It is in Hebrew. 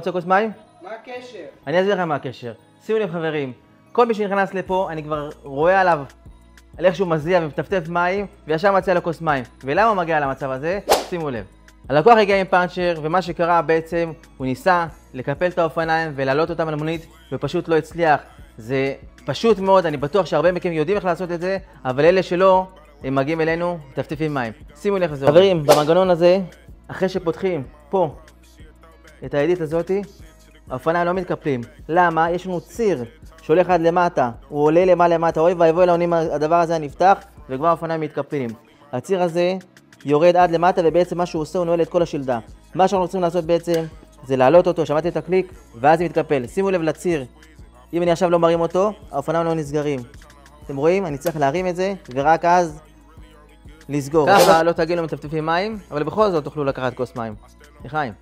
רוצה כוס מים? מה הקשר? אני אסביר לכם מה הקשר. שימו לב חברים, כל מי שנכנס לפה, אני כבר רואה עליו על איך שהוא מזיע ומטפטף מים, וישר מציע לו כוס מים. ולמה הוא מגיע למצב הזה? שימו לב. הלקוח הגיע עם פאנצ'ר, ומה שקרה בעצם, הוא ניסה לקפל את האופניים ולהעלות אותם על המונית, ופשוט לא הצליח. זה פשוט מאוד, אני בטוח שהרבה מכם יודעים איך לעשות את זה, אבל אלה שלא, הם מגיעים אלינו, מטפטפים מים. שימו לב לזה. חברים, במנגנון הזה, אחרי שפותחים פה את הידית הזאתי, האופניים לא מתקפלים. למה? יש לנו ציר שהולך עד למטה, הוא עולה למטה, אוי ואבוי לעונים, הדבר הזה נפתח, וכבר האופניים מתקפלים. הציר הזה יורד עד למטה, ובעצם מה שהוא עושה, הוא נועל את כל השלדה. מה שאנחנו רוצים לעשות בעצם, זה להעלות אותו, שמעתי את הקליק, ואז זה מתקפל. שימו לב לציר. אם אני עכשיו לא מרים אותו, האופניים לא נסגרים. אתם רואים? אני צריך להרים את זה, ורק אז לסגור. ככה לא תגידו מטפטפים מים, אבל בכל זאת תוכלו לקחת כוס מים. לחיים.